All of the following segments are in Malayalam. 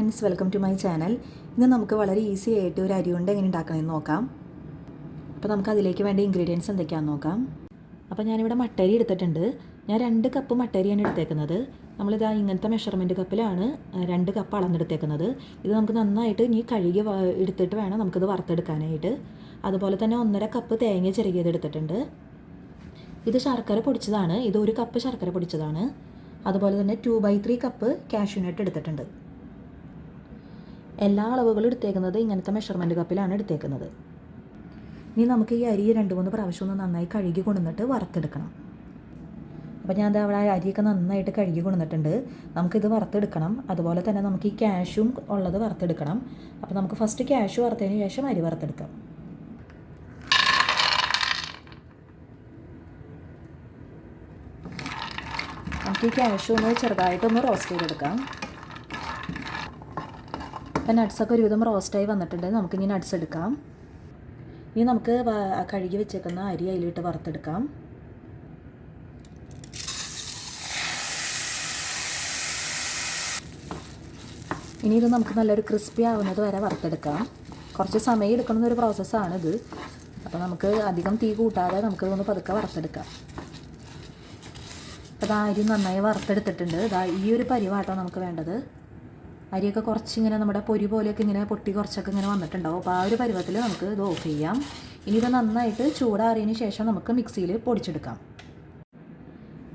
Friends, welcome to my channel. ഇന്ന് നമുക്ക് വളരെ ഈസി ആയിട്ട് ഒരു അരി കൊണ്ട് എങ്ങനെ ഉണ്ടാക്കണമെന്ന് നോക്കാം. അപ്പോൾ നമുക്ക് അതിലേക്ക് വേണ്ട ഇൻഗ്രീഡിയൻസ് എന്തൊക്കെയാണെന്ന് നോക്കാം. അപ്പോൾ ഞാനിവിടെ മട്ടരി എടുത്തിട്ടുണ്ട്. ഞാൻ 2 കപ്പ് മട്ടരിയാണ് എടുത്തേക്കുന്നത്. നമ്മളിതാ ഇങ്ങനത്തെ മെഷർമെൻറ്റ് കപ്പിലാണ് 2 കപ്പ് അളന്നെടുത്തേക്കുന്നത്. ഇത് നമുക്ക് നന്നായിട്ട് ഇനി കഴുകി എടുത്തിട്ട് വേണം നമുക്കിത് വറുത്തെടുക്കാനായിട്ട്. അതുപോലെ തന്നെ 1.5 കപ്പ് തേങ്ങ ചിരകിയത് എടുത്തിട്ടുണ്ട്. ഇത് ശർക്കര പൊടിച്ചതാണ്. ഇത് 1 കപ്പ് ശർക്കര പൊടിച്ചതാണ്. അതുപോലെ തന്നെ 2/3 കപ്പ് കാഷ്യൂനട്ട് എടുത്തിട്ടുണ്ട്. എല്ലാ അളവുകളും എടുത്തേക്കുന്നത് ഇങ്ങനത്തെ മെഷർമെൻറ്റ് കപ്പിലാണ് എടുത്തേക്കുന്നത്. ഇനി നമുക്ക് ഈ അരി 2-3 പ്രാവശ്യം ഒന്ന് നന്നായി കഴുകി കൊണ്ടുവന്നിട്ട് വറുത്തെടുക്കണം. അപ്പോൾ ഞാൻ അവിടെ അരിയൊക്കെ നന്നായിട്ട് കഴുകി കൊണ്ടുവന്നിട്ടുണ്ട്. നമുക്കിത് വറുത്തെടുക്കണം. അതുപോലെ തന്നെ നമുക്ക് ഈ കാഷ്യൂം ഉള്ളത് വറുത്തെടുക്കണം. അപ്പോൾ നമുക്ക് ഫസ്റ്റ് കാഷ്യൂ വറുത്തതിന് ശേഷം അരി വറുത്തെടുക്കാം. നമുക്ക് ഈ കാഷ്യൂ ഒന്ന് ചെറുതായിട്ടൊന്ന് റോസ്റ്റ് ചെയ്തെടുക്കാം. അപ്പം നട്ട്സൊക്കെ ഒരുവിധം റോസ്റ്റായി വന്നിട്ടുണ്ട്. നമുക്കിനി നട്ട്സ് എടുക്കാം. ഇനി നമുക്ക് കഴുകി വെച്ചേക്കുന്ന അരി അതിലിട്ട് വറുത്തെടുക്കാം. ഇനി ഇത് നമുക്ക് നല്ലൊരു ക്രിസ്പി ആവുന്നത് വരെ വറുത്തെടുക്കാം. കുറച്ച് സമയം എടുക്കുന്നൊരു പ്രോസസ്സാണിത്. അപ്പോൾ നമുക്ക് അധികം തീ കൂട്ടാതെ നമുക്കിതൊന്ന് പതുക്കെ വറുത്തെടുക്കാം. അപ്പോൾ അരി നന്നായി വറുത്തെടുത്തിട്ടുണ്ട്. ഈ ഒരു പരിവാട്ടോ നമുക്ക് വേണ്ടത്. അരിയൊക്കെ കുറച്ചിങ്ങനെ നമ്മുടെ പൊരി പോലെയൊക്കെ ഇങ്ങനെ പൊട്ടി കുറച്ചൊക്കെ ഇങ്ങനെ വന്നിട്ടുണ്ടാവും. അപ്പോൾ ആ ഒരു പരുവത്തിൽ നമുക്ക് ഇത് ഓഫ് ചെയ്യാം. ഇനി ഇത് നന്നായിട്ട് ചൂടാറിയതിന് ശേഷം നമുക്ക് മിക്സിയിൽ പൊടിച്ചെടുക്കാം.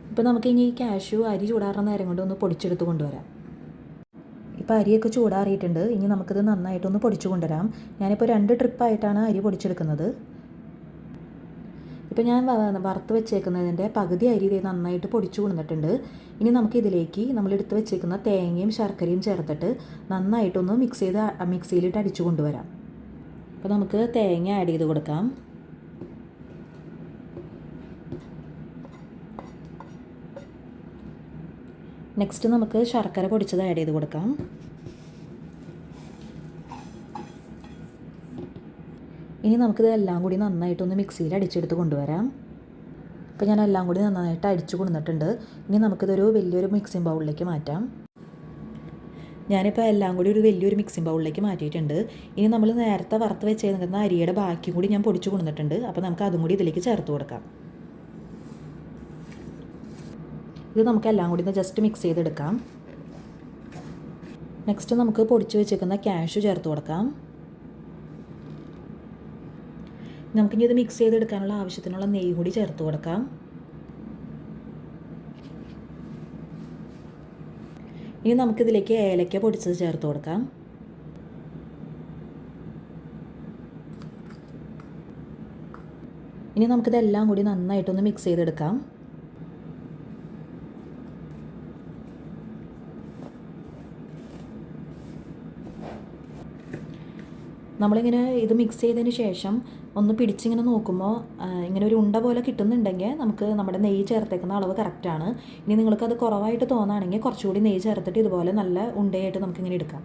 ഇപ്പോൾ നമുക്ക് ഇനി ഈ കാഷ്യൂ അരി ചൂടാറുന്ന നേരം കൊണ്ട് ഒന്ന് പൊടിച്ചെടുത്ത് കൊണ്ടുവരാം. ഇപ്പോൾ അരിയൊക്കെ ചൂടാറിയിട്ടുണ്ട്. ഇനി നമുക്കിത് നന്നായിട്ടൊന്ന് പൊടിച്ചു കൊണ്ടുവരാം. ഞാനിപ്പോൾ 2 ട്രിപ്പായിട്ടാണ് അരി പൊടിച്ചെടുക്കുന്നത്. ഇപ്പോൾ ഞാൻ വറുത്ത് വെച്ചേക്കുന്നതിൻ്റെ പകുതി അരി നന്നായിട്ട് പൊടിച്ചു കൊണ്ടുവന്നിട്ടുണ്ട്. ഇനി നമുക്കിതിലേക്ക് നമ്മളെടുത്ത് വെച്ചേക്കുന്ന തേങ്ങയും ശർക്കരയും ചേർത്തിട്ട് നന്നായിട്ടൊന്ന് മിക്സിയിലിട്ട് അടിച്ചു കൊണ്ടുവരാം. അപ്പോൾ നമുക്ക് തേങ്ങ ആഡ് ചെയ്ത് കൊടുക്കാം. നെക്സ്റ്റ് നമുക്ക് ശർക്കര പൊടിച്ചത് ആഡ് ചെയ്ത് കൊടുക്കാം. ഇനി നമുക്കിത് എല്ലാം കൂടി നന്നായിട്ടൊന്ന് മിക്സിയിൽ അടിച്ചെടുത്ത് കൊണ്ടുവരാം. അപ്പോൾ ഞാൻ എല്ലാം കൂടി നന്നായിട്ട് അടിച്ചു കൊണ്ടുവന്നിട്ടുണ്ട്. ഇനി നമുക്കിതൊരു വലിയൊരു മിക്സിംഗ് ബൗളിലേക്ക് മാറ്റാം. ഞാനിപ്പോൾ എല്ലാം കൂടി ഒരു വലിയൊരു മിക്സിംഗ് ബൗളിലേക്ക് മാറ്റിയിട്ടുണ്ട്. ഇനി നമ്മൾ നേരത്തെ വറുത്ത് വെച്ചേക്കുന്ന അരിയുടെ ബാക്കി കൂടി ഞാൻ പൊടിച്ചു കൊണ്ടുവന്നിട്ടുണ്ട്. അപ്പോൾ നമുക്ക് അതും കൂടി ഇതിലേക്ക് ചേർത്ത് കൊടുക്കാം. ഇത് നമുക്ക് എല്ലാം കൂടി ഒന്ന് ജസ്റ്റ് മിക്സ് ചെയ്തെടുക്കാം. നെക്സ്റ്റ് നമുക്ക് പൊടിച്ചു വെച്ചേക്കുന്ന കാഷ്യൂ ചേർത്ത് കൊടുക്കാം. നമുക്കിനി ഇത് മിക്സ് ചെയ്തെടുക്കാനുള്ള ആവശ്യത്തിനുള്ള നെയ്യ് കൂടി ചേർത്ത് കൊടുക്കാം. ഇനി നമുക്കിതിലേക്ക് ഏലക്ക പൊടിച്ചത് ചേർത്ത് കൊടുക്കാം. ഇനി നമുക്കിതെല്ലാം കൂടി നന്നായിട്ടൊന്ന് മിക്സ് ചെയ്തെടുക്കാം. നമ്മളിങ്ങനെ ഇത് മിക്സ് ചെയ്തതിന് ശേഷം ഒന്ന് പിടിച്ചിങ്ങനെ നോക്കുമ്പോൾ ഇങ്ങനെ ഒരു ഉണ്ട പോലെ കിട്ടുന്നുണ്ടെങ്കിൽ നമുക്ക് നമ്മുടെ നെയ്യ് ചേർത്തേക്കുന്ന അളവ് കറക്റ്റാണ്. ഇനി നിങ്ങൾക്കത് കുറവായിട്ട് തോന്നുകയാണെങ്കിൽ കുറച്ചുകൂടി നെയ്യ് ചേർത്തിട്ട് ഇതുപോലെ നല്ല ഉണ്ടയായിട്ട് നമുക്കിങ്ങനെ എടുക്കാം.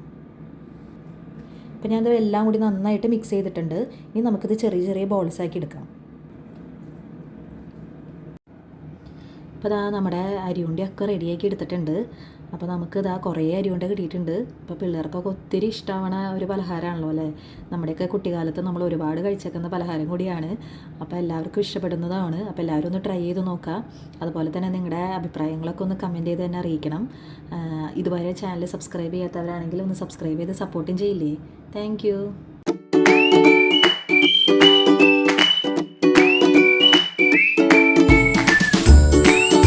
അപ്പോൾ ഞാനത് എല്ലാം കൂടി നന്നായിട്ട് മിക്സ് ചെയ്തിട്ടുണ്ട്. ഇനി നമുക്കിത് ചെറിയ ചെറിയ ബോൾസാക്കി എടുക്കാം. അപ്പോൾ നമ്മുടെ അരിയുണ്ടിയൊക്കെ റെഡിയാക്കി എടുത്തിട്ടുണ്ട്. അപ്പോൾ നമുക്ക് കുറേ അരിയുണ്ട കിട്ടിയിട്ടുണ്ട്. ഇപ്പോൾ പിള്ളേർക്കൊക്കെ ഒത്തിരി ഇഷ്ടമാണ് ഒരു പലഹാരമാണല്ലോ അല്ലേ. നമ്മുടെയൊക്കെ കുട്ടിക്കാലത്ത് നമ്മൾ ഒരുപാട് കഴിച്ചേക്കുന്ന പലഹാരം കൂടിയാണ്. അപ്പോൾ എല്ലാവർക്കും ഇഷ്ടപ്പെടുന്നതാണ്. അപ്പോൾ എല്ലാവരും ഒന്ന് ട്രൈ ചെയ്ത് നോക്കുക. അതുപോലെ തന്നെ നിങ്ങളുടെ അഭിപ്രായങ്ങളൊക്കെ ഒന്ന് കമൻറ്റ് ചെയ്ത് തന്നെ അറിയിക്കണം. ഇതുവരെ ചാനൽ സബ്സ്ക്രൈബ് ചെയ്യാത്തവരാണെങ്കിൽ ഒന്ന് സബ്സ്ക്രൈബ് ചെയ്ത് സപ്പോർട്ടും ചെയ്യില്ലേ. താങ്ക്